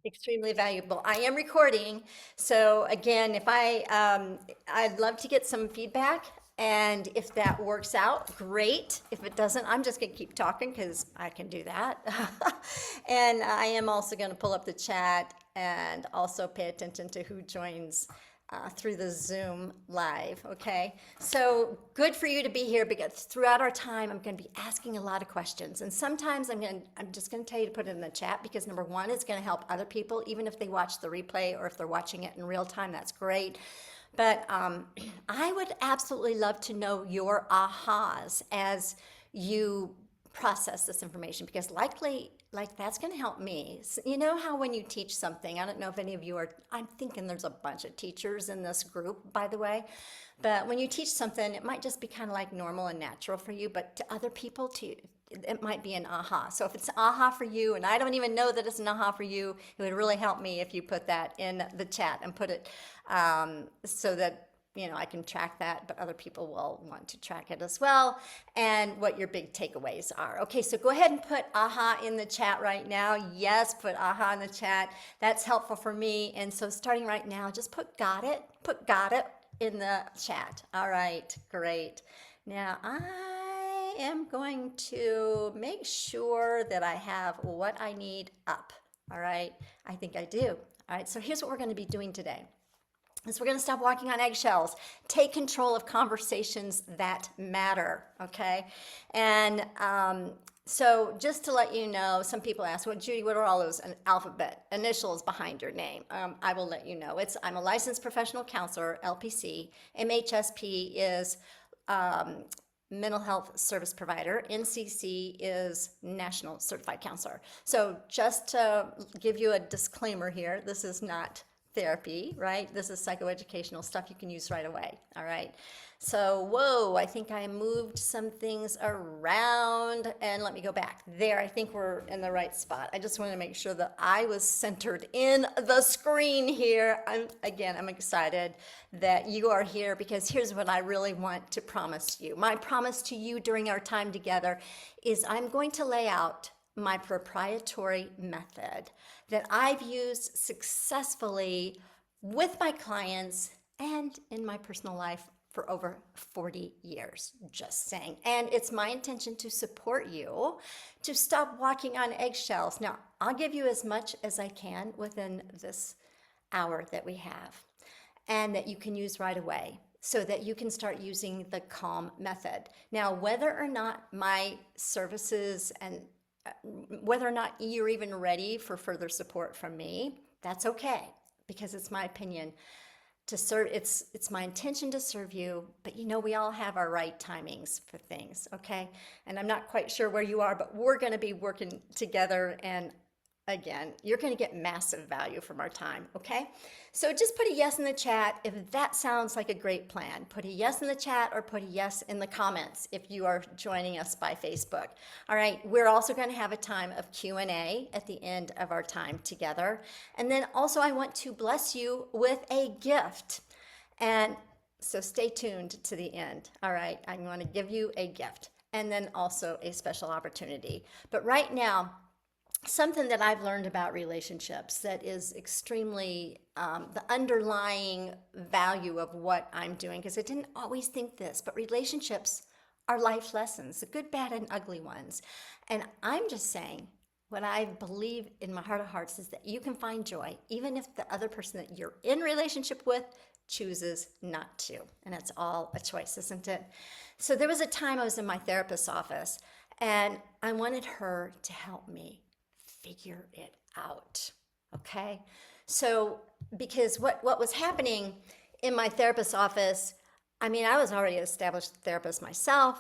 extremely valuable. I am recording, so again, if I'd love to get some feedback, and if that works out, great. If it doesn't, I'm just gonna keep talking because I can do that. And I am also gonna pull up the chat and also pay attention to who joins through the Zoom live, okay? So good for you to be here because throughout our time, I'm gonna be asking a lot of questions. And sometimes I'm just gonna tell you to put it in the chat because number one, it's gonna help other people, even if they watch the replay or if they're watching it in real time, that's great. But I would absolutely love to know your ahas as you process this information because likely like that's going to help me. You know how when you teach something, I don't know if any of you are, I'm thinking there's a bunch of teachers in this group, by the way, but when you teach something, it might just be kind of like normal and natural for you, but to other people too, it might be an aha. So if it's an aha for you, and I don't even know that it's an aha for you, it would really help me if you put that in the chat and put it so that I can track that, but other people will want to track it as well, and what your big takeaways are. Okay, so go ahead and put aha in the chat right now. Yes, put aha in the chat. That's helpful for me. And so starting right now, just put got it in the chat. All right, great. Now I am going to make sure that I have what I need up. All right, I think I do. All right, so here's what we're going to be doing today is we're going to stop walking on eggshells, take control of conversations that matter, okay? And so just to let you know, some people ask, well, Judy, what are all those alphabet initials behind your name? I will let you know. I'm a licensed professional counselor, LPC. MHSP is mental health service provider. NCC is National Certified Counselor. So just to give you a disclaimer here, this is not therapy, right? This is psychoeducational stuff you can use right away, all right? So, whoa, I think I moved some things around, and let me go back. There, I think we're in the right spot. I just wanted to make sure that I was centered in the screen here. I'm excited that you are here because here's what I really want to promise you. My promise to you during our time together is I'm going to lay out my proprietary method that I've used successfully with my clients and in my personal life for over 40 years, just saying. And it's my intention to support you to stop walking on eggshells. Now, I'll give you as much as I can within this hour that we have and that you can use right away so that you can start using the C.A.L.M method. Now, whether or not my services and whether or not you're even ready for further support from me, that's okay because it's my opinion to serve. It's my intention to serve you, but we all have our right timings for things, okay? And I'm not quite sure where you are, but we're going to be working together, and again, you're going to get massive value from our time, okay? So just put a yes in the chat if that sounds like a great plan. Put a yes in the chat or put a yes in the comments if you are joining us by Facebook. All right, we're also going to have a time of Q&A at the end of our time together. And then also I want to bless you with a gift. And so stay tuned to the end. All right, I'm going to give you a gift and then also a special opportunity. But right now, something that I've learned about relationships that is extremely the underlying value of what I'm doing, because I didn't always think this, but relationships are life lessons, the good, bad, and ugly ones. And I'm just saying, what I believe in my heart of hearts is that you can find joy, even if the other person that you're in relationship with chooses not to. And it's all a choice, isn't it? So there was a time I was in my therapist's office, and I wanted her to help me figure it out, okay? So because what was happening in my therapist's office, I mean, I was already an established therapist myself,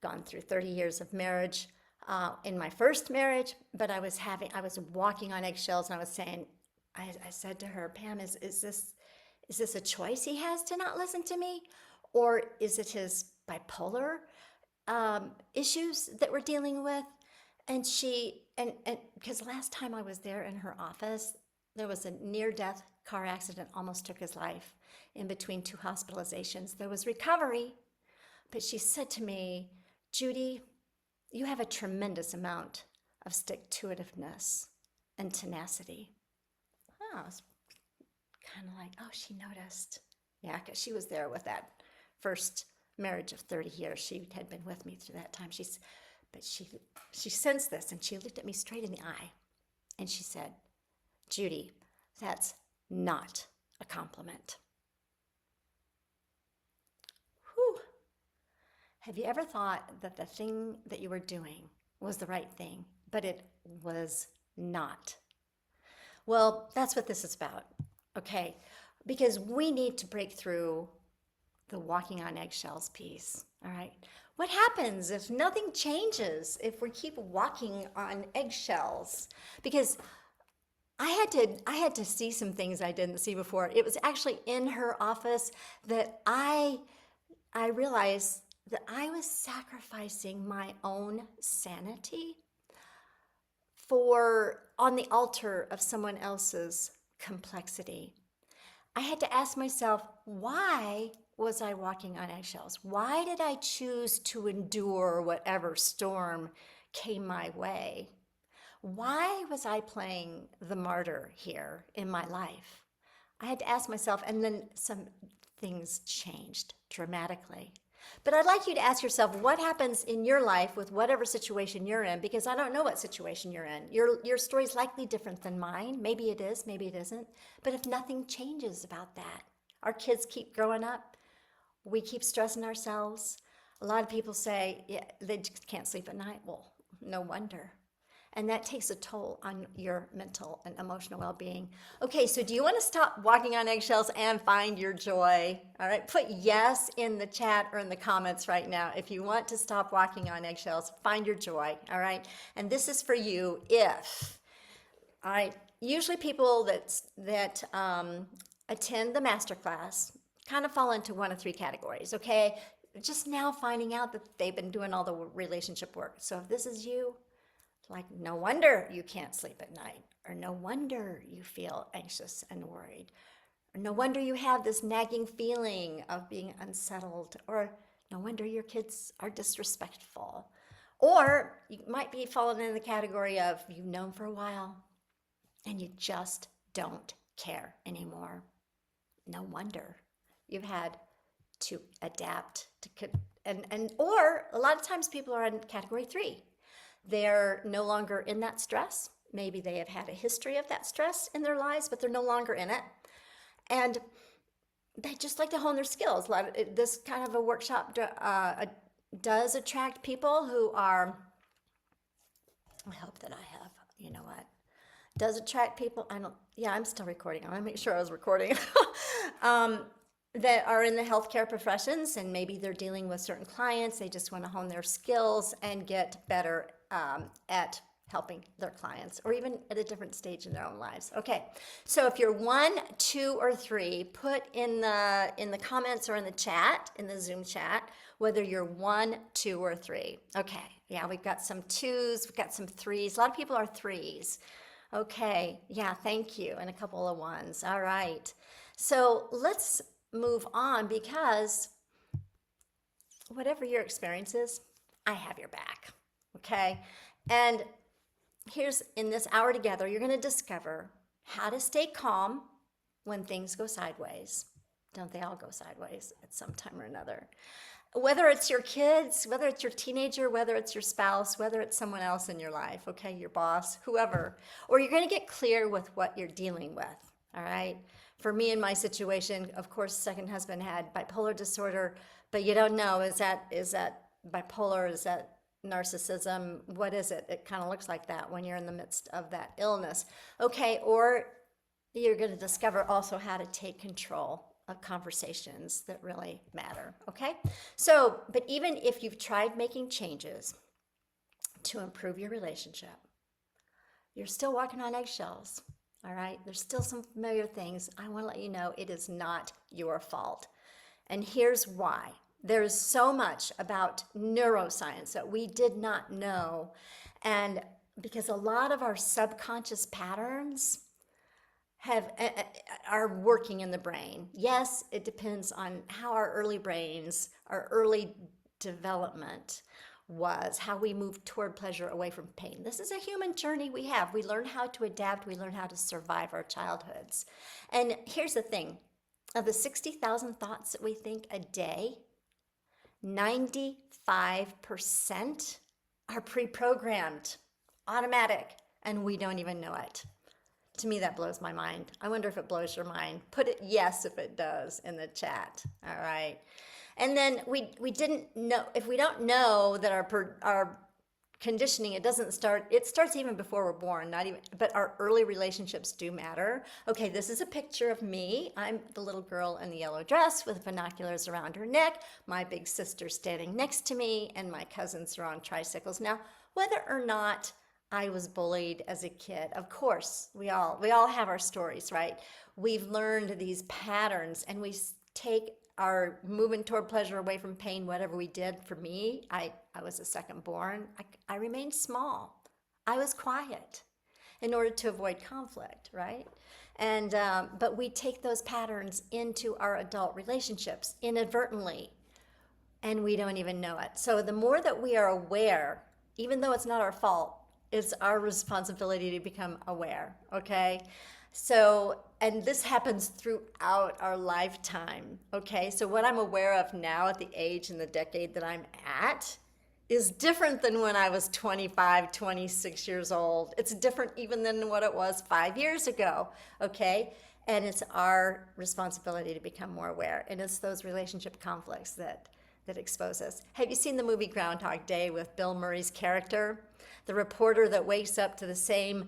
gone through 30 years of marriage in my first marriage, but I was walking on eggshells, and I was saying, I said to her, Pam, is this a choice he has to not listen to me? Or is it his bipolar issues that we're dealing with? And because last time I was there in her office, there was a near-death car accident, almost took his life in between two hospitalizations. There was recovery, but she said to me, Judy, you have a tremendous amount of stick-to-itiveness. and tenacity. Oh, I was kind of like, oh, she noticed. Yeah, because she was there with that first marriage of 30 years. She had been with me through that time. But she sensed this, and she looked at me straight in the eye, and she said, Judy, that's not a compliment. Whew. Have you ever thought that the thing that you were doing was the right thing, but it was not? Well, that's what this is about, okay? Because we need to break through the walking on eggshells piece, all right? What happens if nothing changes, if we keep walking on eggshells? Because I had to see some things I didn't see before. It was actually in her office that I realized that I was sacrificing my own sanity on the altar of someone else's complexity. I had to ask myself, why was I walking on eggshells? Why did I choose to endure whatever storm came my way? Why was I playing the martyr here in my life? I had to ask myself, and then some things changed dramatically. But I'd like you to ask yourself, what happens in your life with whatever situation you're in? Because I don't know what situation you're in. Your story's likely different than mine. Maybe it is, maybe it isn't. But if nothing changes about that, our kids keep growing up, we keep stressing ourselves. A lot of people say, yeah, they just can't sleep at night. Well, no wonder. And that takes a toll on your mental and emotional well-being. Okay, so do you want to stop walking on eggshells and find your joy? All right, put yes in the chat or in the comments right now. If you want to stop walking on eggshells, find your joy, all right? And this is for you if, all right, usually people that attend the Masterclass kind of fall into one of three categories, okay? Just now finding out that they've been doing all the relationship work. So if this is you, like, no wonder you can't sleep at night, or no wonder you feel anxious and worried, or no wonder you have this nagging feeling of being unsettled, or no wonder your kids are disrespectful. Or you might be falling in the category of you've known for a while and you just don't care anymore. No wonder you've had to adapt to, or a lot of times people are in category 3. They're no longer in that stress. Maybe they have had a history of that stress in their lives, but they're no longer in it. And they just like to hone their skills. This kind of a workshop does attract people who are, I hope that I have, you know what, does attract people, I'm still recording. I want to make sure I was recording. That are in the healthcare professions, and maybe they're dealing with certain clients. They just want to hone their skills and get better at helping their clients, or even at a different stage in their own lives. Okay, so if you're 1, 2, or 3, put in the comments or in the chat, in the Zoom chat, whether you're 1, 2, or 3. Okay, yeah, we've got some 2s, we've got some 3s. A lot of people are 3s. Okay, yeah, thank you, and a couple of 1s. All right, so let's move on, because whatever your experience is, I have your back, okay? And here's, in this hour together, you're going to discover how to stay calm when things go sideways. Don't they all go sideways at some time or another? Whether it's your kids, whether it's your teenager, whether it's your spouse, whether it's someone else in your life, okay, your boss, whoever, or you're going to get clear with what you're dealing with, all right? For me, in my situation, of course, second husband had bipolar disorder, but you don't know, is that bipolar, is that narcissism? What is it? It kind of looks like that when you're in the midst of that illness. Okay, or you're going to discover also how to take control of conversations that really matter, okay? So, but even if you've tried making changes to improve your relationship, you're still walking on eggshells. All right, there's still some familiar things. I want to let you know it is not your fault. And here's why. There's so much about neuroscience that we did not know. And because a lot of our subconscious patterns are working in the brain. Yes, it depends on how our early brains, our early development was how we moved toward pleasure away from pain. This is a human journey we have. We learn how to adapt, we learn how to survive our childhoods. And here's the thing, of the 60,000 thoughts that we think a day, 95% are pre-programmed, automatic, and we don't even know it. To me, that blows my mind. I wonder if it blows your mind. Put it yes if it does in the chat. All right. And then we didn't know, if we don't know that our conditioning, it starts even before we're born, not even, but our early relationships do matter. Okay, this is a picture of me. I'm the little girl in the yellow dress with binoculars around her neck, my big sister standing next to me, and my cousins are on tricycles. Now, whether or not I was bullied as a kid, of course, we all have our stories, right? We've learned these patterns, and we take our moving toward pleasure away from pain, whatever we did. For me, I was a second born. I remained small. I was quiet in order to avoid conflict, right? And but we take those patterns into our adult relationships inadvertently, and we don't even know it. So the more that we are aware, even though it's not our fault, it's our responsibility to become aware, okay? So, and this happens throughout our lifetime, okay? So what I'm aware of now at the age and the decade that I'm at is different than when I was 25, 26 years old. It's different even than what it was 5 years ago, okay? And it's our responsibility to become more aware. And it's those relationship conflicts that expose us. Have you seen the movie Groundhog Day with Bill Murray's character? The reporter that wakes up to the same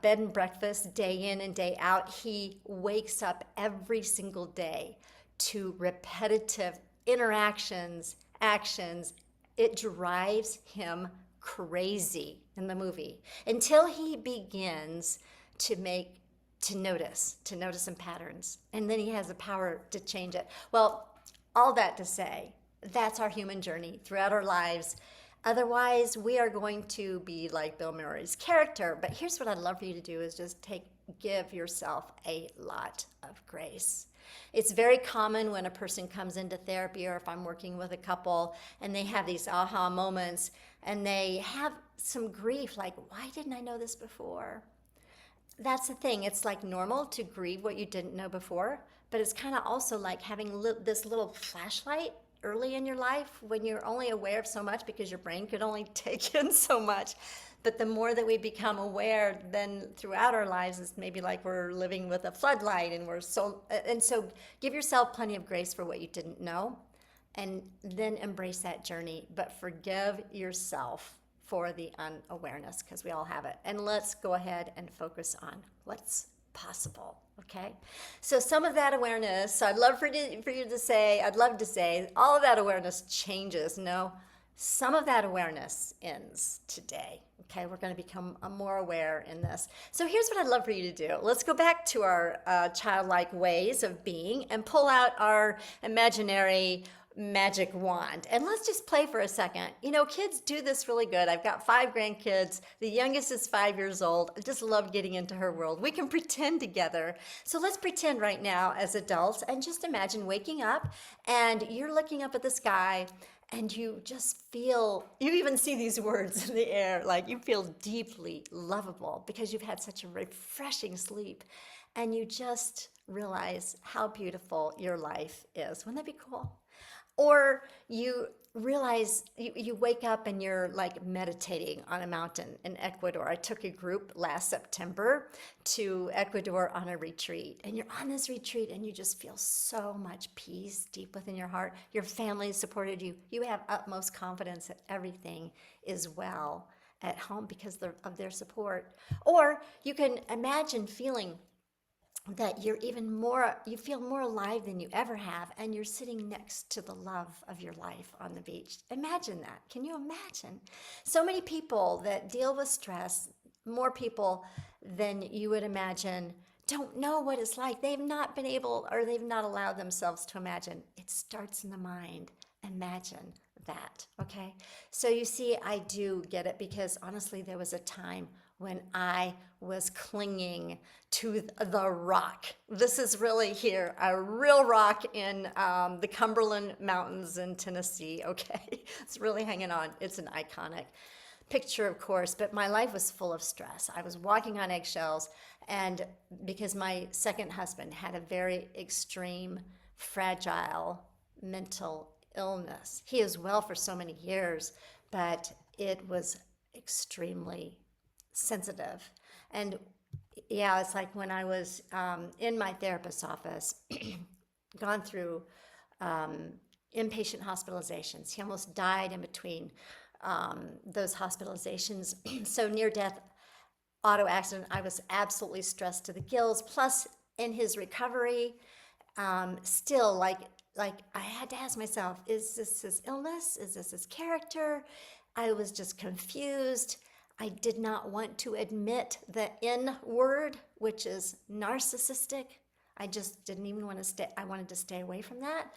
bed and breakfast day in and day out. He wakes up every single day to repetitive interactions, actions. It drives him crazy in the movie until he begins to notice some patterns, and then he has the power to change it. Well, all that to say, that's our human journey throughout our lives. Otherwise, we are going to be like Bill Murray's character. But here's what I'd love for you to do is just give yourself a lot of grace. It's very common when a person comes into therapy, or if I'm working with a couple and they have these aha moments and they have some grief, like, why didn't I know this before? That's the thing. It's like normal to grieve what you didn't know before, but it's kind of also like having this little flashlight early in your life when you're only aware of so much because your brain could only take in so much. But the more that we become aware, then throughout our lives, it's maybe like we're living with a floodlight, and so give yourself plenty of grace for what you didn't know, and then embrace that journey. But forgive yourself for the unawareness, because we all have it. And let's go ahead and focus on what's possible. Okay, so some of that awareness, I'd love for you to say, I'd love to say, all of that awareness changes. No, some of that awareness ends today. Okay, we're going to become more aware in this. So here's what I'd love for you to do. Let's go back to our childlike ways of being and pull out our imaginary magic wand, and let's just play for a second. You know, kids do this really good. I've got 5 grandkids. The youngest is 5 years old. I just love getting into her world. We can pretend together. So let's pretend right now as adults, and just imagine waking up and you're looking up at the sky, and you just feel, you even see these words in the air, like you feel deeply lovable because you've had such a refreshing sleep, and you just realize how beautiful your life is. Wouldn't that be cool? Or you realize you wake up and you're like meditating on a mountain in Ecuador. I took a group last September to Ecuador on a retreat, and you're on this retreat and you just feel so much peace deep within your heart. Your family supported you. You have utmost confidence that everything is well at home because of their support. Or you can imagine feeling that you feel more alive than you ever have, and you're sitting next to the love of your life on the beach. Imagine that. Can you imagine? So many people that deal with stress, more people than you would imagine, don't know what it's like. They've not been able, or they've not allowed themselves to imagine. It starts in the mind. Imagine that, okay? So you see, I do get it, because honestly, there was a time when I was clinging to the rock. This is really here, a real rock in the Cumberland Mountains in Tennessee, okay? It's really hanging on. It's an iconic picture, of course, but my life was full of stress. I was walking on eggshells, and because my second husband had a very extreme, fragile mental illness. He is well for so many years, but it was extremely sensitive. And yeah, it's like when I was in my therapist's office, gone through inpatient hospitalizations. He almost died in between those hospitalizations. So near death, auto accident, I was absolutely stressed to the gills. Plus, in his recovery, still like I had to ask myself, is this his illness? Is this his character? I was just confused. I did not want to admit the N word, which is narcissistic. I just didn't even want to stay. I wanted to stay away from that.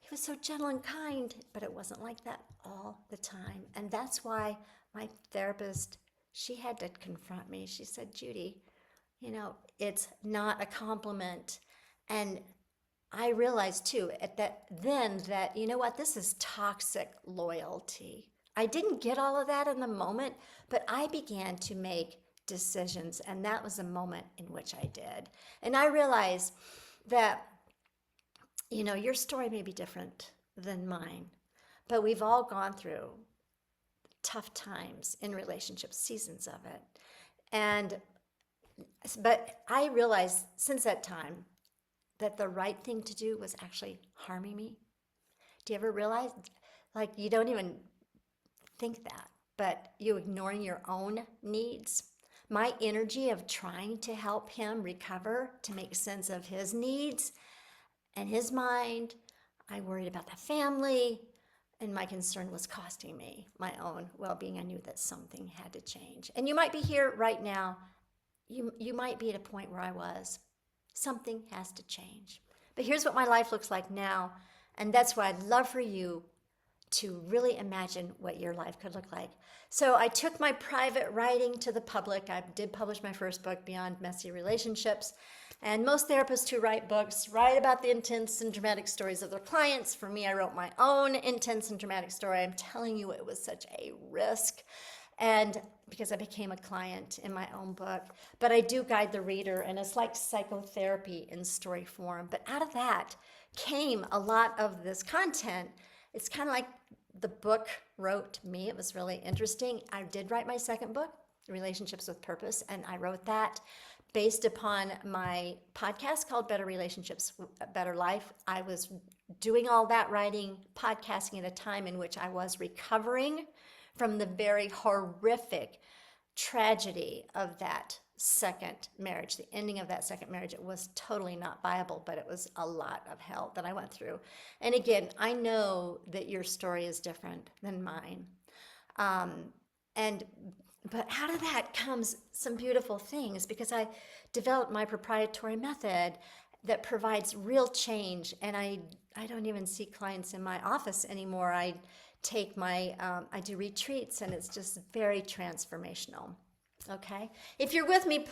He was so gentle and kind, but it wasn't like that all the time. And that's why my therapist, she had to confront me. She said, Judy, it's not a compliment. And I realized too at that, you know what, this is toxic loyalty. I didn't get all of that in the moment, but I began to make decisions, and that was a moment in which I did. And I realized that, your story may be different than mine, but we've all gone through tough times in relationships, seasons of it. But I realized since that time that the right thing to do was actually harming me. Do you ever realize, like, you don't even think that, but you ignoring your own needs? My energy of trying to help him recover, to make sense of his needs and his mind, I worried about the family, and my concern was costing me my own well-being. I knew that something had to change. And you might be here right now. You might be at a point where I was. Something has to change. But here's what my life looks like now, and that's why I'd love for you to really imagine what your life could look like. So I took my private writing to the public. I did publish my first book, Beyond Messy Relationships. And most therapists who write books write about the intense and dramatic stories of their clients. For me, I wrote my own intense and dramatic story. I'm telling you, it was such a risk. And because I became a client in my own book, but I do guide the reader, and it's like psychotherapy in story form. But out of that came a lot of this content. It's kind of like the book wrote me. It was really interesting. I did write my second book, Relationships with Purpose, and I wrote that based upon my podcast called Better Relationships, Better Life. I was doing all that writing, podcasting at a time in which I was recovering from the very horrific tragedy of that second marriage, the ending of that second marriage. It was totally not viable, but it was a lot of hell that I went through. And again, I know that your story is different than mine. But out of that comes some beautiful things, because I developed my proprietary method that provides real change. And I don't even see clients in my office anymore. I do retreats, and it's just very transformational. Okay. If you're with me,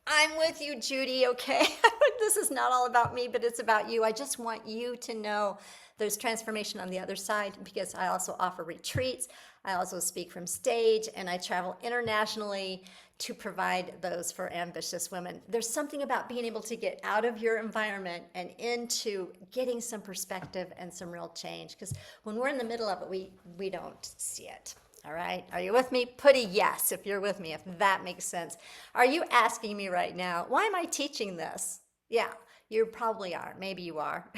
I'm with you, Judy. Okay. This is not all about me, but it's about you. I just want you to know there's transformation on the other side, because I also offer retreats. I also speak from stage, and I travel internationally to provide those for ambitious women. There's something about being able to get out of your environment and into getting some perspective and some real change, because when we're in the middle of it, we don't see it. All right. Are you with me? Put a yes if you're with me, if that makes sense. Are you asking me right now, why am I teaching this? Yeah, you probably are. Maybe you are.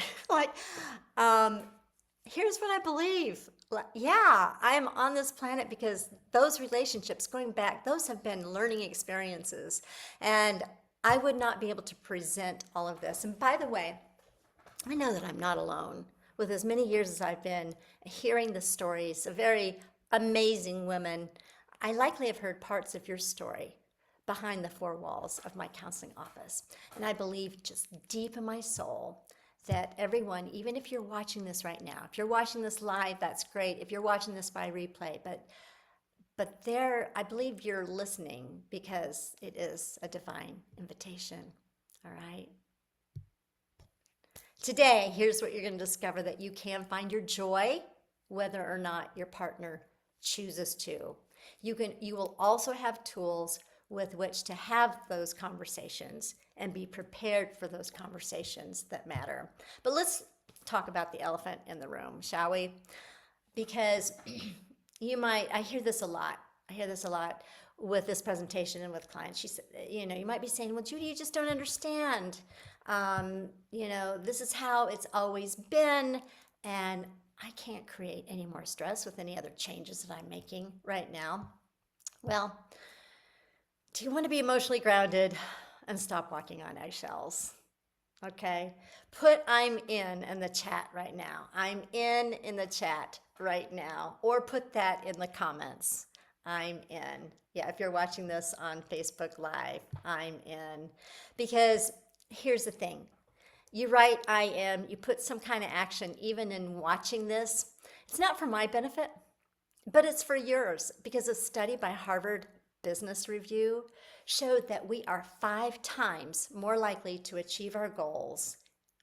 Here's what I believe. Yeah, I'm on this planet because those relationships, going back, those have been learning experiences. And I would not be able to present all of this. And by the way, I know that I'm not alone. With as many years as I've been hearing the stories of very amazing women, I likely have heard parts of your story behind the four walls of my counseling office. And I believe just deep in my soul that everyone, even if you're watching this right now, if you're watching this live, that's great. If you're watching this by replay, but But there, I believe you're listening because it is a divine invitation. All right. Today, here's what you're going to discover: that you can find your joy whether or not your partner chooses to. You will also have tools with which to have those conversations and be prepared for those conversations that matter. But let's talk about the elephant in the room, shall we? Because I hear this a lot. I hear this a lot with this presentation and with clients. She said, you might be saying, well, Judy, you just don't understand. This is how it's always been. And I can't create any more stress with any other changes that I'm making right now. Well, do you want to be emotionally grounded and stop walking on eggshells? Okay. Put I'm in the chat right now. I'm in the chat right now. Or put that in the comments. I'm in. Yeah, if you're watching this on Facebook Live, I'm in. Because here's the thing. You write I am, you put some kind of action even in watching this. It's not for my benefit, but it's for yours. Because a study by Harvard Business Review showed that we are 5 times more likely to achieve our goals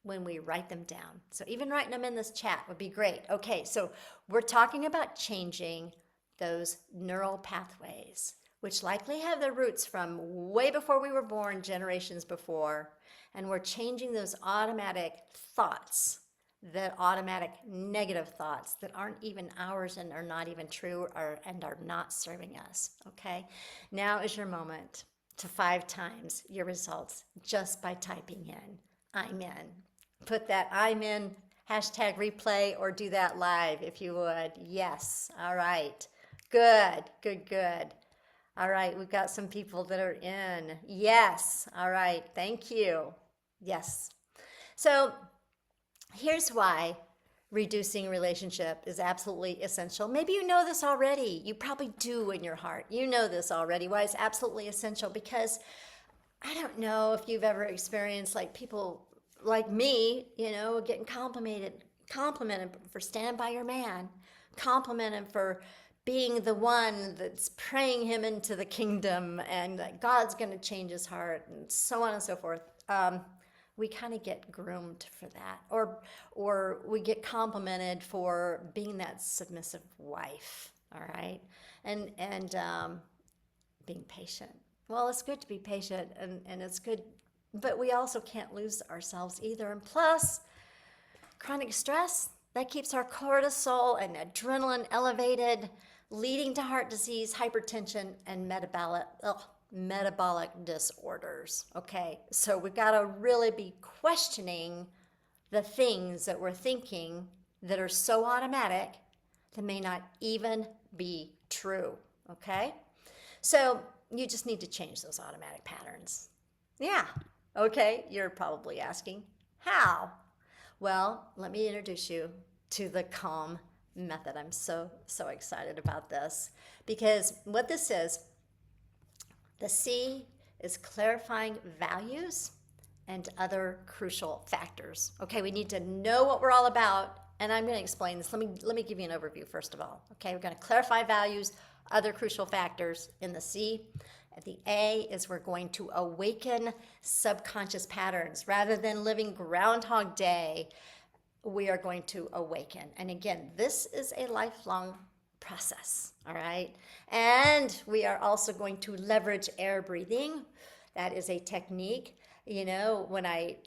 when we write them down. So even writing them in this chat would be great. Okay, so we're talking about changing those neural pathways, which likely have their roots from way before we were born, generations before, and we're changing those automatic thoughts, the automatic negative thoughts that aren't even ours and are not even true and are not serving us, okay? Now is your moment to 5 times your results just by typing in, I'm in. Put that I'm in hashtag replay or do that live if you would. Yes, all right. Good, good, good. All right, we've got some people that are in. Yes, all right, thank you. Yes. So here's why reducing relationship is absolutely essential. Maybe you know this already. You probably do in your heart. You know this already. Why it's absolutely essential? Because I don't know if you've ever experienced like people like me, getting complimented for standing by your man, complimented for being the one that's praying him into the kingdom and that God's going to change his heart and so on and so forth. We kind of get groomed for that, or we get complimented for being that submissive wife. All right, and being patient. Well, it's good to be patient, and it's good, but we also can't lose ourselves either. And plus, chronic stress, that keeps our cortisol and adrenaline elevated, leading to heart disease, hypertension, and metabolic disorders. Okay, so we've got to really be questioning the things that we're thinking that are so automatic that may not even be true. Okay, so you just need to change those automatic patterns. Yeah, okay, you're probably asking, how? Well, let me introduce you to the C.A.L.M method. I'm so excited about this because what this is, the C is clarifying values and other crucial factors. Okay, we need to know what we're all about, and I'm going to explain this. Let me give you an overview first of all. Okay, we're going to clarify values, other crucial factors in the C. At the A is we're going to awaken subconscious patterns. Rather than living Groundhog Day, we are going to awaken. And again, this is a lifelong process, all right? And we are also going to leverage air breathing. That is a technique. When I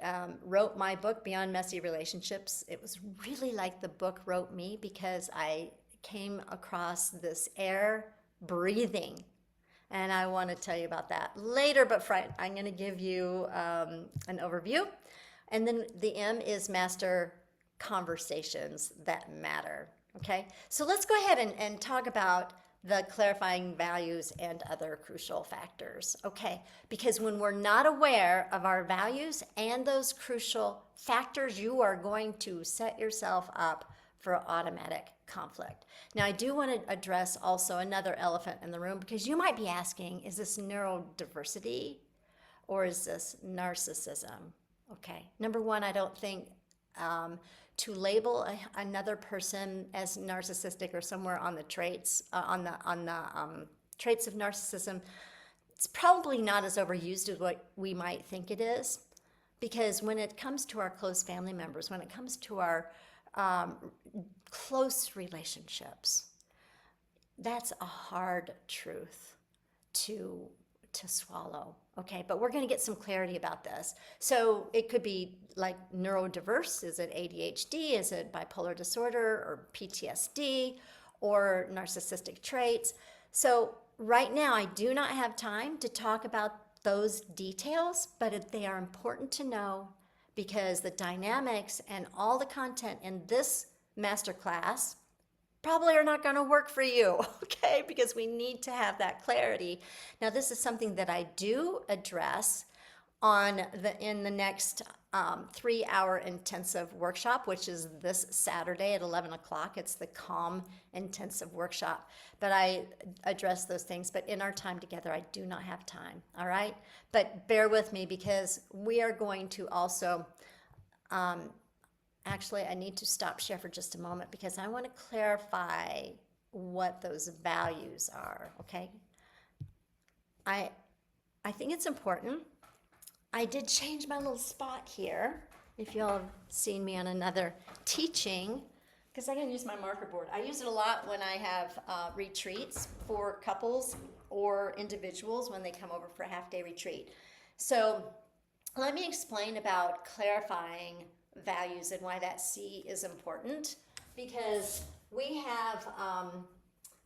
wrote my book, Beyond Messy Relationships, it was really like the book wrote me because I came across this air breathing. And I want to tell you about that later, but I'm going to give you an overview. And then the M is master conversations that matter. Okay, so let's go ahead and talk about the clarifying values and other crucial factors. Okay, because when we're not aware of our values and those crucial factors, you are going to set yourself up for automatic conflict. Now, I do want to address also another elephant in the room because you might be asking, is this neurodiversity or is this narcissism? Okay, number one, I don't think to label another person as narcissistic or somewhere on the traits, traits of narcissism, it's probably not as overused as what we might think it is. Because when it comes to our close family members, when it comes to our close relationships, that's a hard truth to swallow, okay? But we're going to get some clarity about this. So it could be like neurodiverse. Is it ADHD? Is it bipolar disorder or PTSD or narcissistic traits? So right now, I do not have time to talk about those details, but they are important to know because the dynamics and all the content in this masterclass probably are not going to work for you, okay? Because we need to have that clarity. Now, this is something that I do address in the next 3-hour intensive workshop, which is this Saturday at 11 o'clock. It's the C.A.L.M intensive workshop. But I address those things. But in our time together, I do not have time, all right? But bear with me because we are going to also... Actually, I need to stop share for just a moment because I want to clarify what those values are, okay? I think it's important. I did change my little spot here, if y'all have seen me on another teaching, because I can use my marker board. I use it a lot when I have retreats for couples or individuals when they come over for a half-day retreat. So let me explain about clarifying values and why that C is important, because we have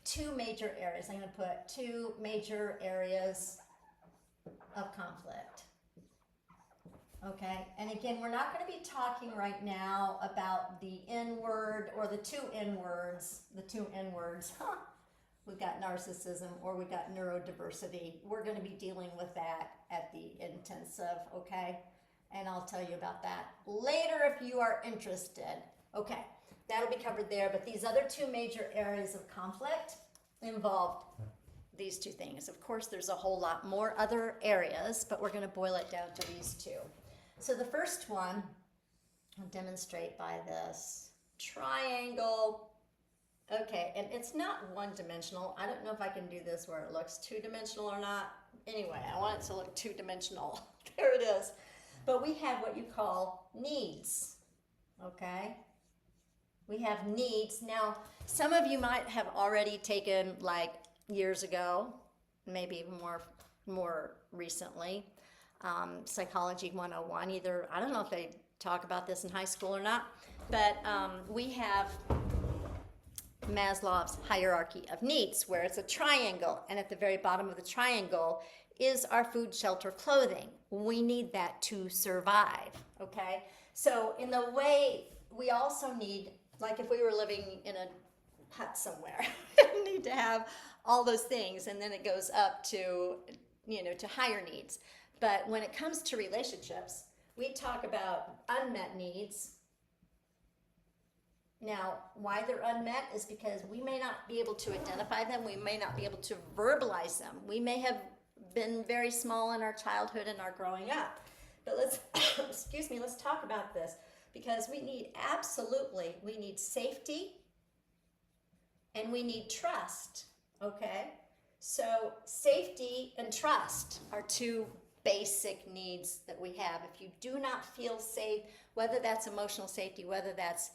two major areas. I'm going to put two major areas of conflict. Okay, and again, we're not going to be talking right now about the N-word or the two N-words. We've got narcissism or we've got neurodiversity. We're going to be dealing with that at the intensive, okay? And I'll tell you about that later if you are interested. Okay, that'll be covered there. But these other two major areas of conflict involved these two things. Of course, there's a whole lot more other areas, but we're going to boil it down to these two. So the first one, I'll demonstrate by this triangle. Okay, and it's not one-dimensional. I don't know if I can do this where it looks two-dimensional or not. Anyway, I want it to look two-dimensional. There it is. But we have what you call needs, okay? We have needs. Now, some of you might have already taken, like years ago, maybe even more recently, Psychology 101. Either, I don't know if they talk about this in high school or not, but we have Maslow's hierarchy of needs, where it's a triangle, and at the very bottom of the triangle is our food, shelter, clothing. We need that to survive, okay? So in the way, we also need, like if we were living in a hut somewhere, we need to have all those things, and then it goes up to, to higher needs. But when it comes to relationships, we talk about unmet needs. Now, why they're unmet is because we may not be able to identify them. We may not be able to verbalize them. We may have been very small in our childhood and our growing up. But let's, let's talk about this, because we need safety and we need trust, okay? So safety and trust are two basic needs that we have. If you do not feel safe, whether that's emotional safety, whether that's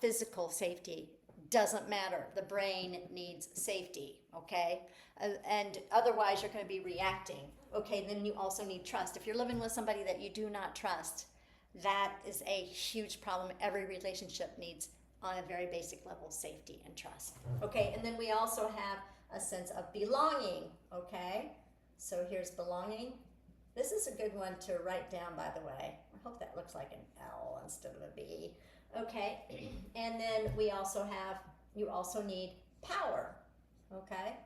physical safety, doesn't matter. The brain needs safety, okay? And otherwise you're going to be reacting. Okay, then you also need trust. If you're living with somebody that you do not trust, that is a huge problem. Every relationship needs, on a very basic level, safety and trust. Okay, and then we also have a sense of belonging, okay? So here's belonging. This is a good one to write down, by the way. I hope that looks like an L instead of a B. Okay, and then we also have, you also need power, okay?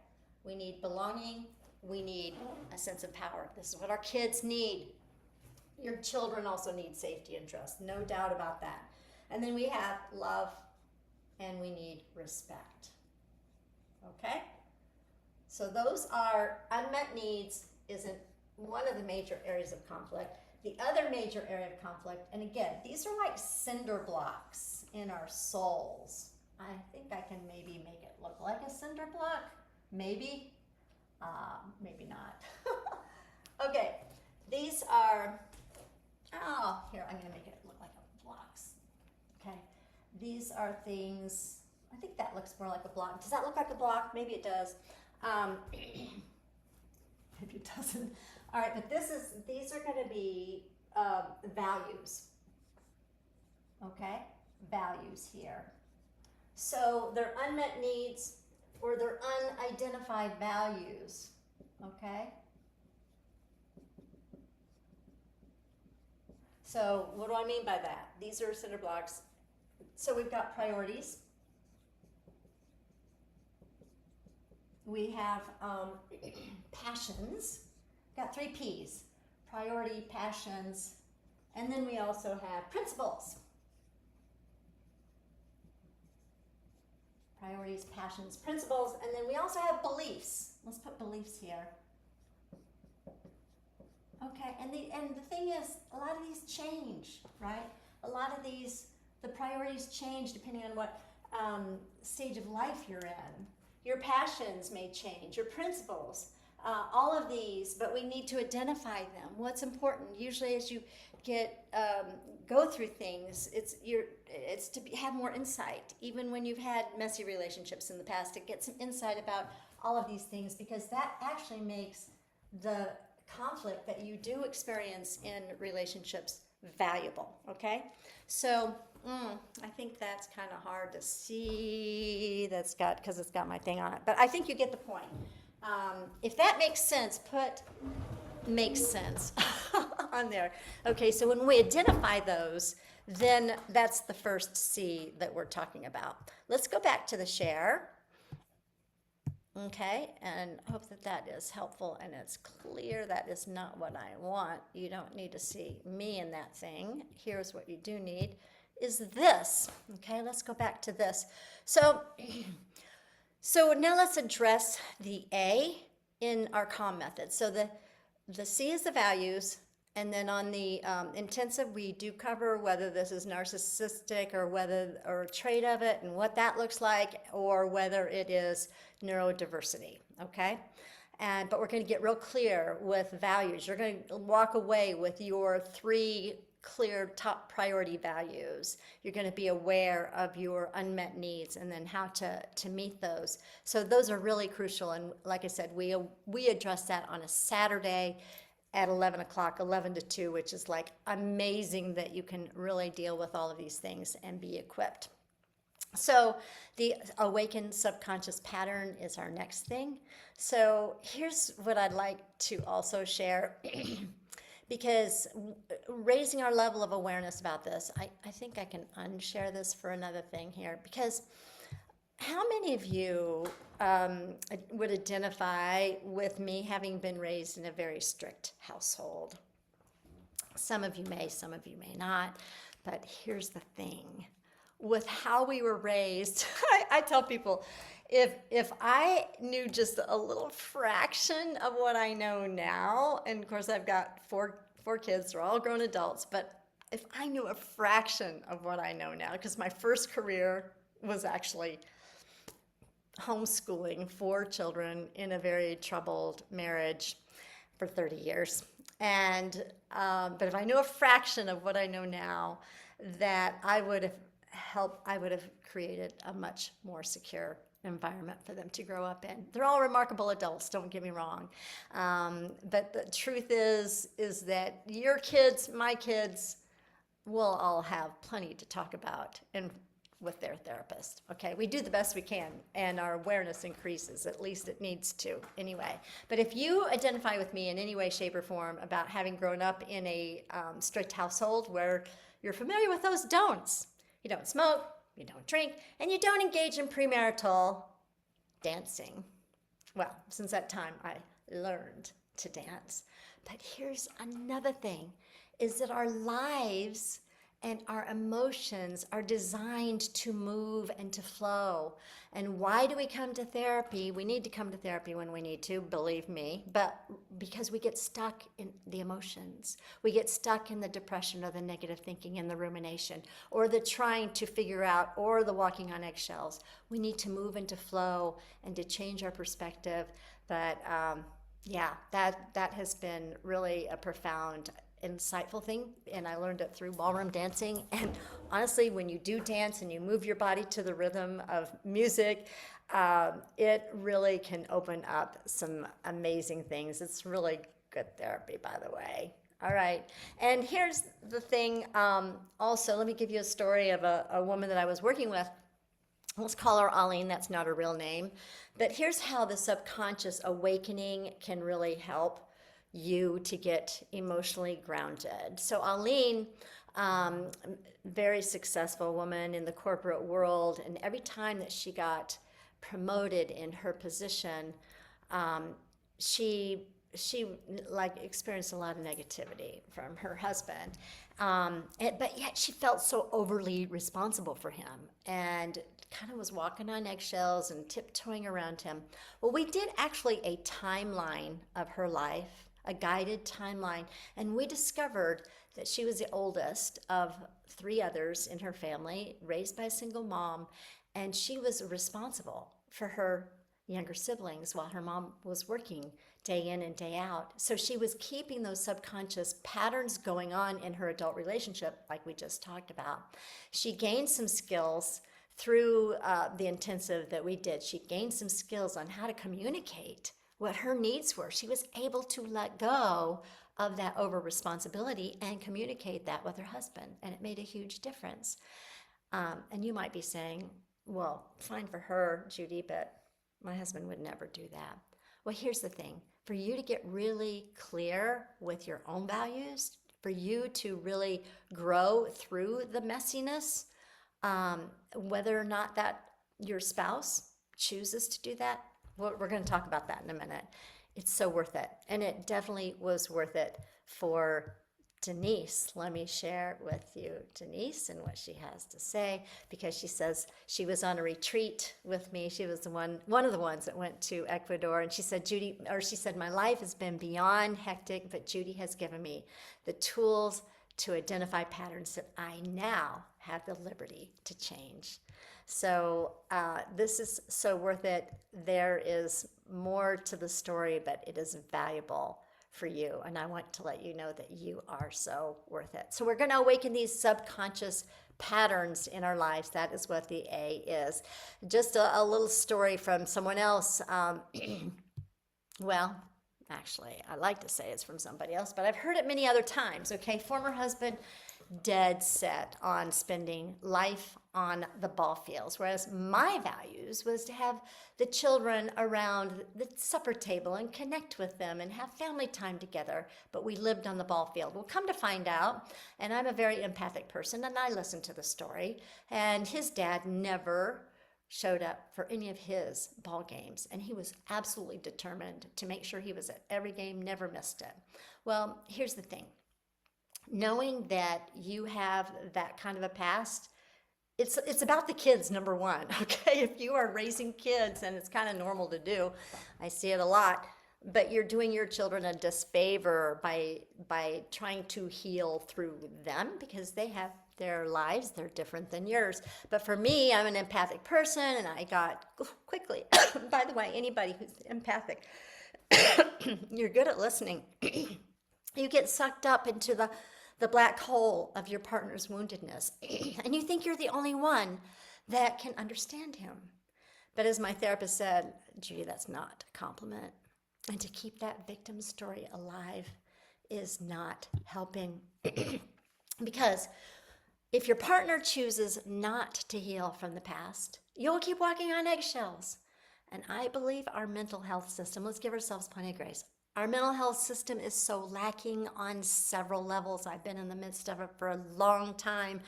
We need belonging, we need a sense of power. This is what our kids need. Your children also need safety and trust, no doubt about that. And then we have love, and we need respect, okay? So those are unmet needs, isn't one of the major areas of conflict. The other major area of conflict, and again, these are like cinder blocks in our souls. I think I can maybe make it look like a cinder block. Maybe. Maybe not. Okay, these are, oh, here, I'm going to make it look like blocks. Okay, these are things, I think that looks more like a block. Does that look like a block? Maybe it does. Maybe it doesn't. All right, but these are going to be values. Okay, values here. So they're unmet needs or they're unidentified values. Okay. So what do I mean by that? These are cinder blocks. So we've got priorities. We have passions. Got 3 P's. Priority, passions, and then we also have principles. Priorities, passions, principles, and then we also have beliefs. Let's put beliefs here. Okay, and the thing is, a lot of these change, right? A lot of these, the priorities change depending on what stage of life you're in. Your passions may change, your principles, all of these, but we need to identify them. What's important, usually as you go through things, it's to have more insight. Even when you've had messy relationships in the past, to get some insight about all of these things, because that actually makes the conflict that you do experience in relationships valuable. Okay, so I think that's kind of hard to see. Because it's got my thing on it, but I think you get the point. If that makes sense, put makes sense on there. Okay, so when we identify those, then that's the first C that we're talking about. Let's go back to the share. Okay, and hope that is helpful and it's clear that is not what I want. You don't need to see me in that thing. Here's what you do need is this. Okay, let's go back to this. So now let's address the A in our C.A.L.M method. So the C is the values, and then on the intensive, we do cover whether this is narcissistic or a trait of it and what that looks like, or whether it is neurodiversity, okay? But we're going to get real clear with values. You're going to walk away with your 3 clear top priority values. You're going to be aware of your unmet needs and then how to meet those. So those are really crucial. And like I said, we address that on a Saturday at 11 o'clock, 11 to 2, which is like amazing that you can really deal with all of these things and be equipped. So the Awaken subconscious pattern is our next thing. So here's what I'd like to also share. Because raising our level of awareness about this, I think I can unshare this for another thing here. Because how many of you would identify with me having been raised in a very strict household? Some of you may, some of you may not. But here's the thing. With how we were raised, I tell people, if I knew just a little fraction of what I know now, and of course I've got four kids, they're all grown adults, but if I knew a fraction of what I know now, because my first career was actually homeschooling 4 children in a very troubled marriage for 30 years. And but if I knew a fraction of what I know now, that I would have created a much more secure environment for them to grow up in. They're all remarkable adults, don't get me wrong. But the truth is that your kids, my kids, will all have plenty to talk about with their therapist. Okay, we do the best we can, and our awareness increases. At least it needs to, anyway. But if you identify with me in any way, shape, or form about having grown up in a strict household where you're familiar with those don'ts, you don't smoke, you don't drink, and you don't engage in premarital dancing. Well, since that time, I learned to dance. But here's another thing, is that our lives and our emotions are designed to move and to flow. And why do we come to therapy? We need to come to therapy when we need to, believe me, but because we get stuck in the emotions. We get stuck in the depression or the negative thinking and the rumination or the trying to figure out or the walking on eggshells. We need to move into flow and to change our perspective. But yeah, that has been really a profound, insightful thing, and I learned it through ballroom dancing. And honestly, when you do dance and you move your body to the rhythm of music, it really can open up some amazing things. It's really good therapy, by the way. All right, and here's the thing. Also, let me give you a story of a woman that I was working with. Let's call her Aline, that's not her real name. But here's how the subconscious awakening can really help you to get emotionally grounded. So Aline, very successful woman in the corporate world, and every time that she got promoted in her position, she like experienced a lot of negativity from her husband, but yet she felt so overly responsible for him and kind of was walking on eggshells and tiptoeing around him. Well, we did actually a timeline of her life, a guided timeline, and we discovered that she was the oldest of 3 others in her family, raised by a single mom, and she was responsible for her younger siblings while her mom was working day in and day out. So she was keeping those subconscious patterns going on in her adult relationship, like we just talked about. She gained some skills through the intensive that we did. She gained some skills on how to communicate what her needs were. She was able to let go of that over responsibility and communicate that with her husband, and it made a huge difference. And you might be saying, well, fine for her, Judy, but my husband would never do that. Well, here's the thing. For you to get really clear with your own values, for you to really grow through the messiness, whether or not that your spouse chooses to do that, well, we're going to talk about that in a minute. It's so worth it. And it definitely was worth it for Denise. Let me share with you Denise and what she has to say, because she says she was on a retreat with me. She was one of the ones that went to Ecuador, and she said, she said, my life has been beyond hectic, but Judy has given me the tools to identify patterns that I now have the liberty to change. So this is so worth it. There is more to the story, but it is valuable for you. And I want to let you know that you are so worth it. So we're going to awaken these subconscious patterns in our lives. That is what the A is. Just a little story from someone else. Well, actually, I like to say it's from somebody else, but I've heard it many other times. Okay, former husband, dead set on spending life on the ball fields, whereas my values was to have the children around the supper table and connect with them and have family time together, but we lived on the ball field. Well, come to find out, and I'm a very empathic person, and I listened to the story, and his dad never showed up for any of his ball games, and he was absolutely determined to make sure he was at every game, never missed it. Well, here's the thing. Knowing that you have that kind of a past, it's about the kids, number one, okay? If you are raising kids, and it's kind of normal to do, I see it a lot, but you're doing your children a disfavor by trying to heal through them, because they have their lives, they're different than yours. But for me, I'm an empathic person, and I got quickly, by the way, anybody who's empathic, you're good at listening. You get sucked up into the black hole of your partner's woundedness, and you think you're the only one that can understand him. But as my therapist said, Judy, that's not a compliment. And to keep that victim story alive is not helping. Because if your partner chooses not to heal from the past, you'll keep walking on eggshells. And I believe our mental health system, let's give ourselves plenty of grace. Our mental health system is so lacking on several levels. I've been in the midst of it for a long time,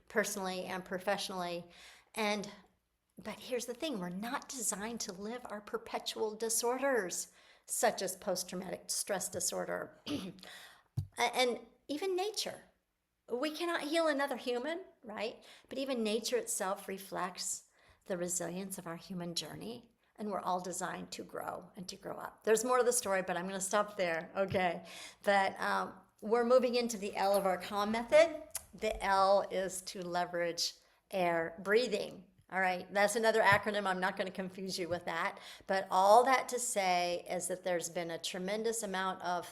personally and professionally. But here's the thing, we're not designed to live our perpetual disorders, such as post-traumatic stress disorder, and even nature. we cannot heal another human, right? But even nature itself reflects the resilience of our human journey. And we're all designed to grow and to grow up. There's more to the story, but I'm going to stop there. Okay. But we're moving into the L of our C.A.L.M method. The L is to leverage air breathing. All right. That's another acronym. I'm not going to confuse you with that. But all that to say is that there's been a tremendous amount of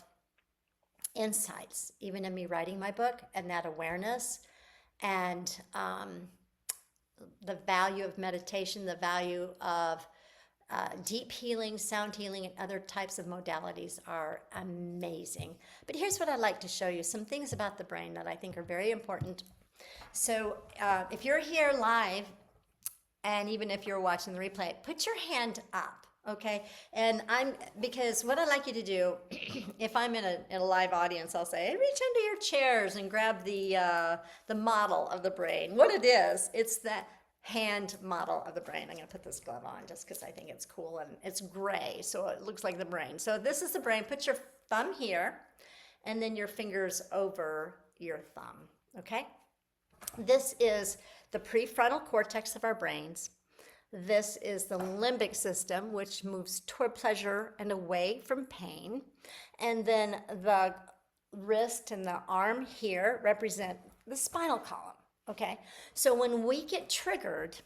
insights, even in me writing my book, and that awareness and the value of meditation, the value of deep healing, sound healing, and other types of modalities are amazing. But here's what I'd like to show you, some things about the brain that I think are very important. So if you're here live, and even if you're watching the replay, put your hand up, okay? And because what I'd like you to do, if I'm in a live audience, I'll say, hey, reach under your chairs and grab the model of the brain. What it is, it's that hand model of the brain. I'm going to put this glove on just because I think it's cool, and it's gray, so it looks like the brain. So this is the brain. Put your thumb here, and then your fingers over your thumb, okay? This is the prefrontal cortex of our brains. This is the limbic system, which moves toward pleasure and away from pain. And then the wrist and the arm here represent the spinal column. Okay, so when we get triggered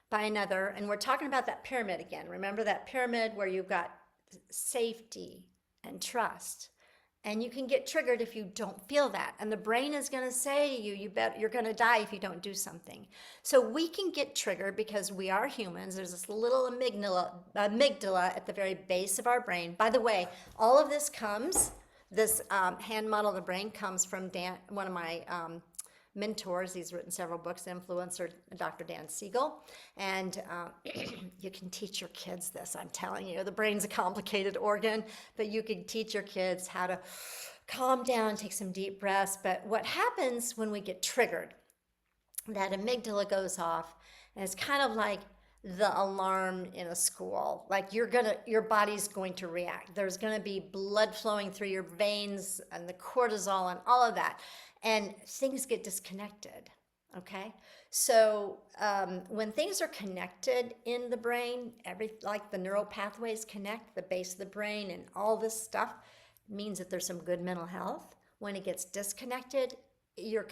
by another, and we're talking about that pyramid again, remember that pyramid where you've got safety and trust, and you can get triggered if you don't feel that, and the brain is going to say to you, you're going to die if you don't do something. So we can get triggered because we are humans. There's this little amygdala at the very base of our brain. By the way, all of this hand model of the brain comes from one of my mentors. He's written several books, influencer, Dr. Dan Siegel. And you can teach your kids this, I'm telling you. The brain's a complicated organ, but you can teach your kids how to calm down, take some deep breaths. But what happens when we get triggered, that amygdala goes off, and it's kind of like the alarm in a school. Like your body's going to react. There's going to be blood flowing through your veins and the cortisol and all of that. And things get disconnected, okay? So when things are connected in the brain, like the neural pathways connect, the base of the brain and all this stuff means that there's some good mental health. When it gets disconnected, you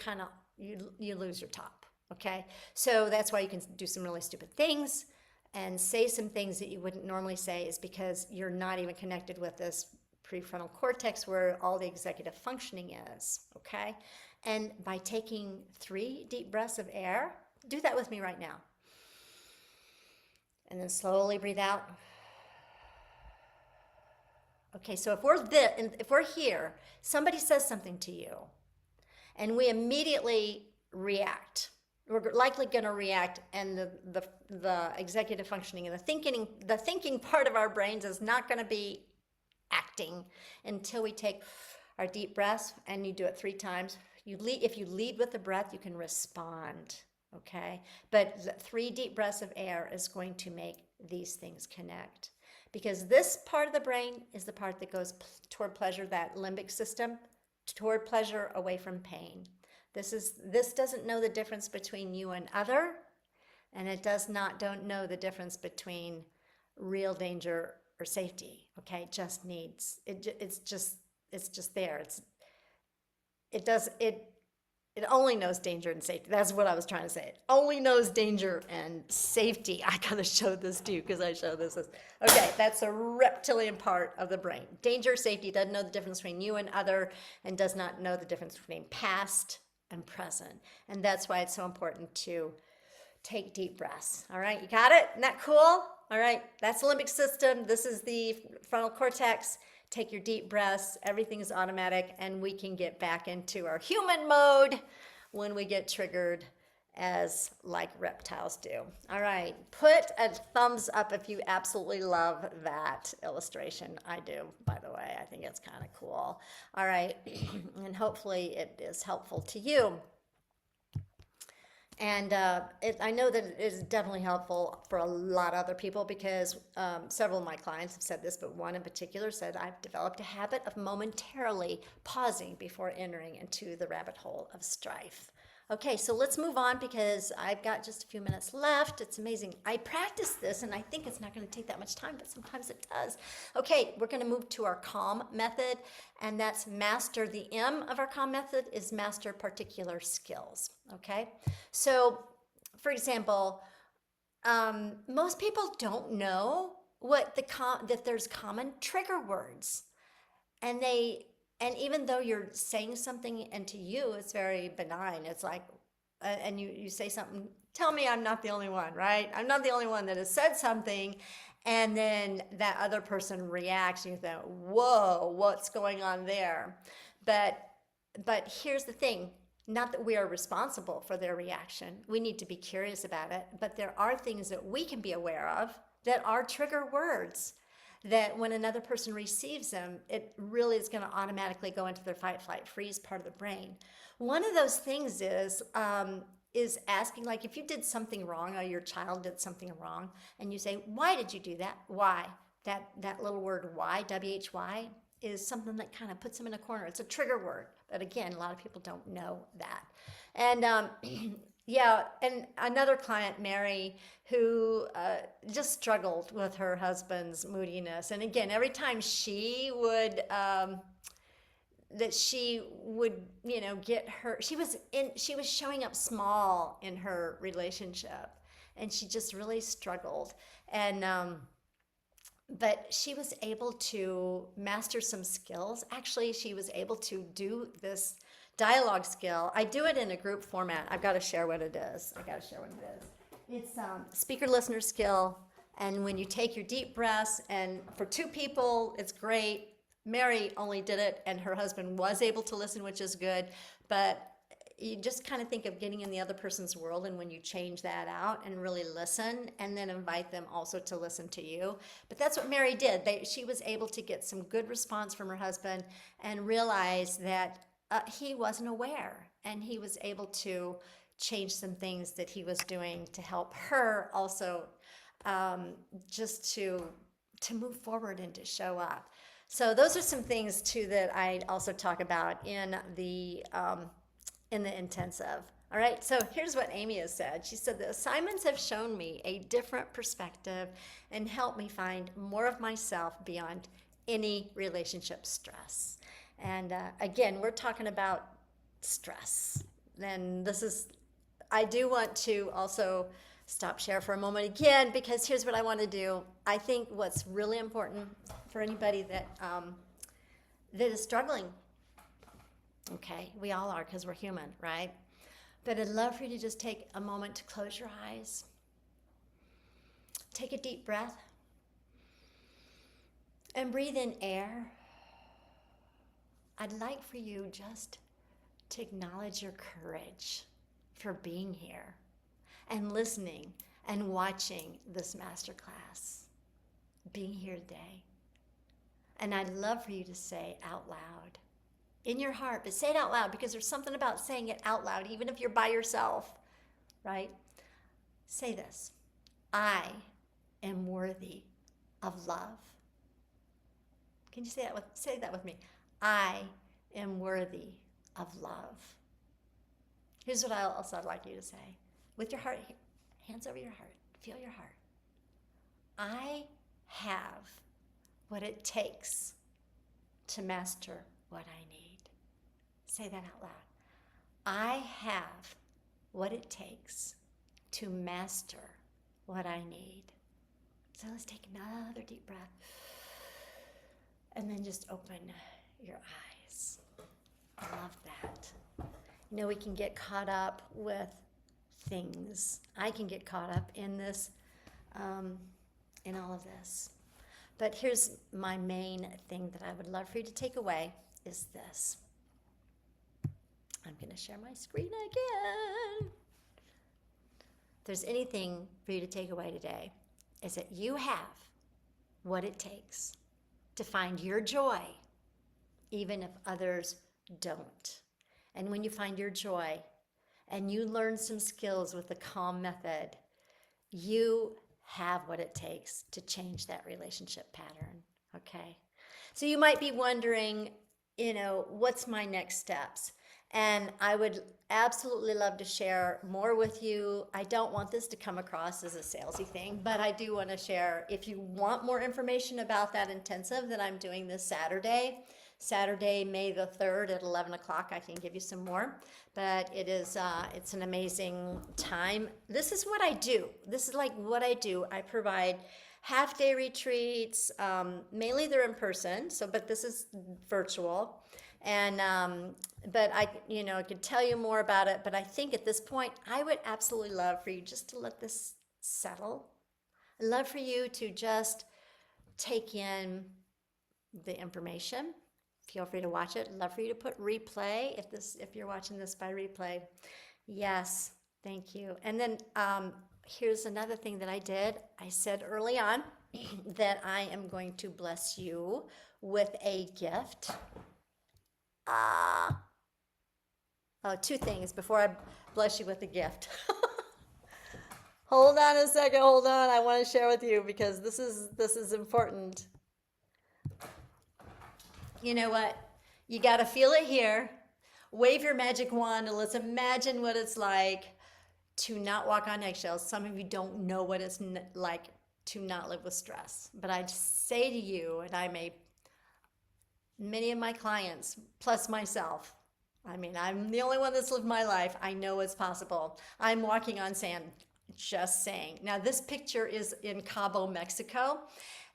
lose your top, okay? So that's why you can do some really stupid things and say some things that you wouldn't normally say, is because you're not even connected with this prefrontal cortex where all the executive functioning is, okay? And by taking 3 deep breaths of air, do that with me right now. And then slowly breathe out. Okay, so if we're here, somebody says something to you, and we immediately react. We're likely going to react, and the executive functioning and the thinking part of our brains is not going to be acting until we take our deep breaths, and you do it 3 times. If you lead with the breath, you can respond, okay? But 3 deep breaths of air is going to make these things connect, because this part of the brain is the part that goes toward pleasure, that limbic system, toward pleasure, away from pain. This doesn't know the difference between you and other, and it don't know the difference between real danger or safety. Okay, it just needs it's just there. It only knows danger and safety. That's what I was trying to say. It only knows danger and safety. I gotta show this to you because I show this as okay. That's a reptilian part of the brain. Danger, safety, doesn't know the difference between you and other, and does not know the difference between past and present. And that's why it's so important to take deep breaths. All right, you got it? Isn't that cool? All right, that's the limbic system. This is the frontal cortex. Take your deep breaths. Everything is automatic, and we can get back into our human mode when we get triggered, as like reptiles do. All right, put a thumbs up if you absolutely love that illustration. I do, by the way. I think it's kind of cool. All right, and hopefully it is helpful to you. And I know that it is definitely helpful for a lot of other people because several of my clients have said this, but one in particular said, I've developed a habit of momentarily pausing before entering into the rabbit hole of strife. Okay, so let's move on because I've got just a few minutes left. It's amazing. I practice this and I think it's not going to take that much time, but sometimes it does. Okay, we're going to move to our C.A.L.M method, and that's master. The M of our C.A.L.M method is master particular skills. Okay, so for example, most people don't know that there's common trigger words, and even though you're saying something and to you it's very benign, it's like and you say something, tell me I'm not the only one, right? I'm not the only one that has said something, and then that other person reacts and you think, whoa, what's going on there? but but here's the thing, not that we are responsible for their reaction, we need to be curious about it, but there are things that we can be aware of that are trigger words, that when another person receives them, it really is going to automatically go into their fight, flight, freeze part of the brain. One of those things is asking, like, if you did something wrong or your child did something wrong, and you say, "Why did you do that? Why?" That little word "why," WHY, is something that kind of puts them in a corner. It's a trigger word, but again, a lot of people don't know that. And yeah, and another client, Mary, who just struggled with her husband's moodiness. And again, every time she would, get her, she was showing up small in her relationship, and she just really struggled. And but she was able to master some skills. Actually, she was able to do this dialogue skill. I do it in a group format. I've got to share what it is. It's speaker listener skill. And when you take your deep breaths, and for two people, it's great. Mary only did it, and her husband was able to listen, which is good. But you just kind of think of getting in the other person's world, and when you change that out and really listen, and then invite them also to listen to you. But that's what Mary did. She was able to get some good response from her husband and realize that he wasn't aware, and he was able to change some things that he was doing to help her also, just to move forward and to show up. So those are some things too that I also talk about in the intensive. All right, so here's what Amy has said. She said, the assignments have shown me a different perspective and helped me find more of myself beyond any relationship stress. And again, we're talking about stress. And I do want to also stop share for a moment again, because here's what I want to do. I think what's really important for anybody that is struggling, okay, we all are because we're human, right? But I'd love for you to just take a moment to close your eyes. Take a deep breath and breathe in air. I'd like for you just to acknowledge your courage for being here and listening and watching this masterclass, being here today. And I'd love for you to say out loud, in your heart, but say it out loud, because there's something about saying it out loud, even if you're by yourself, right? Say this: I am worthy of love. Can you say that with me? I am worthy of love. Here's what I'd like you to say. With your heart, hands over your heart, feel your heart. I have what it takes to master what I need. Say that out loud. I have what it takes to master what I need. So let's take another deep breath. And then just open your eyes. I love that. We can get caught up with things. I can get caught up in this, in all of this. But here's my main thing that I would love for you to take away is this. I'm going to share my screen again. If there's anything for you to take away today, is that you have what it takes to find your joy, even if others don't. And when you find your joy and you learn some skills with the C.A.L.M method, you have what it takes to change that relationship pattern. Okay. So you might be wondering, what's my next steps? And I would absolutely love to share more with you. I don't want this to come across as a salesy thing, but I do want to share, if you want more information about that intensive that I'm doing this Saturday, May the 3rd at 11 o'clock, I can give you some more. But it's an amazing time. This is what I do. This is like what I do. I provide half-day retreats. Mainly they're in person, but this is virtual. And but I could tell you more about it. But I think at this point, I would absolutely love for you just to let this settle. I'd love for you to just take in the information. Feel free to watch it. I'd love for you to put replay if you're watching this by replay. Yes, thank you. And then here's another thing that I did. I said early on that I am going to bless you with a gift. Two things before I bless you with a gift. Hold on a second. Hold on. I want to share with you because this is important. You know what? You got to feel it here. Wave your magic wand and let's imagine what it's like to not walk on eggshells. Some of you don't know what it's like to not live with stress. But I say to you, and many of my clients, plus myself, I'm the only one that's lived my life. I know it's possible. I'm walking on sand, just saying. Now, this picture is in Cabo, Mexico.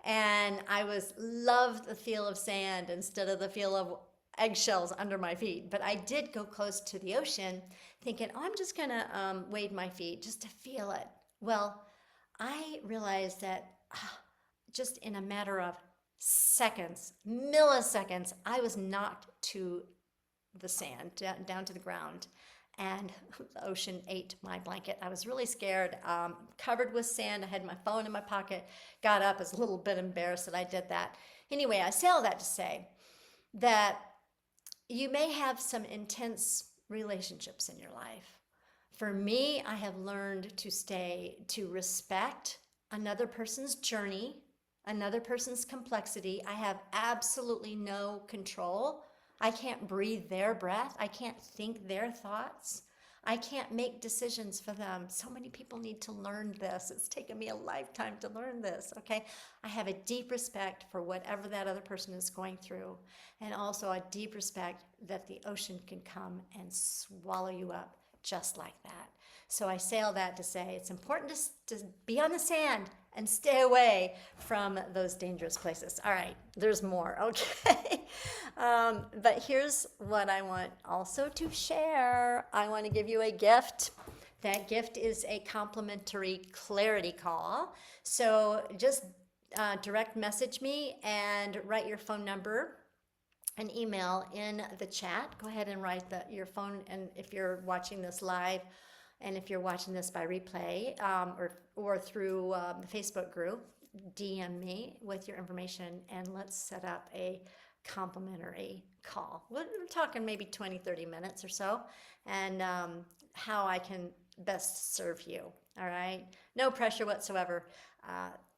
And I loved the feel of sand instead of the feel of eggshells under my feet. But I did go close to the ocean thinking, I'm just going to wade my feet just to feel it. Well, I realized that just in a matter of seconds, milliseconds, I was knocked to the sand, down to the ground. And the ocean ate my blanket. I was really scared, covered with sand. I had my phone in my pocket, got up, I was a little bit embarrassed that I did that. Anyway, I say all that to say that you may have some intense relationships in your life. For me, I have learned to respect another person's journey, another person's complexity. I have absolutely no control. I can't breathe their breath. I can't think their thoughts. I can't make decisions for them. So many people need to learn this. It's taken me a lifetime to learn this, okay? I have a deep respect for whatever that other person is going through, and also a deep respect that the ocean can come and swallow you up just like that. So I say all that to say it's important to be on the sand and stay away from those dangerous places. All right, there's more, okay? But here's what I want also to share. I want to give you a gift. That gift is a complimentary clarity call. So just direct message me and write your phone number and email in the chat. Go ahead and write your phone, and if you're watching this live, and if you're watching this by replay or through the Facebook group, DM me with your information and let's set up a complimentary call. We're talking maybe 20, 30 minutes or so, and how I can best serve you. All right? No pressure whatsoever.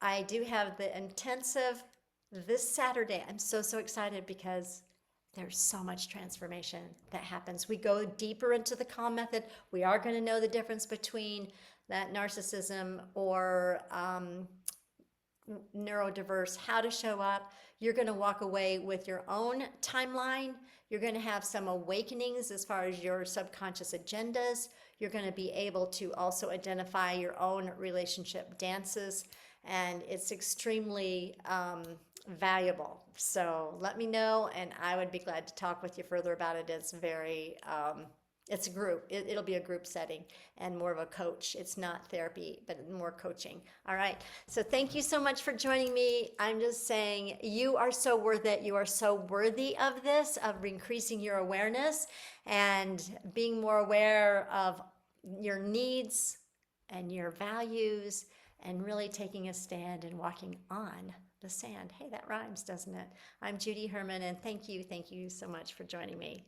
I do have the intensive this Saturday. I'm so excited because there's so much transformation that happens. We go deeper into the C.A.L.M method. We are going to know the difference between that narcissism or neurodiverse, how to show up. You're going to walk away with your own timeline. You're going to have some awakenings as far as your subconscious agendas. You're going to be able to also identify your own relationship dances, and it's extremely valuable. So let me know, and I would be glad to talk with you further about it. It's it's a group. It'll be a group setting and more of a coach. It's not therapy, but more coaching. All right. So thank you so much for joining me. I'm just saying you are so worth it. You are so worthy of this, of increasing your awareness and being more aware of your needs and your values and really taking a stand and walking on the sand. Hey, that rhymes, doesn't it? I'm Judy Herman, and thank you so much for joining me.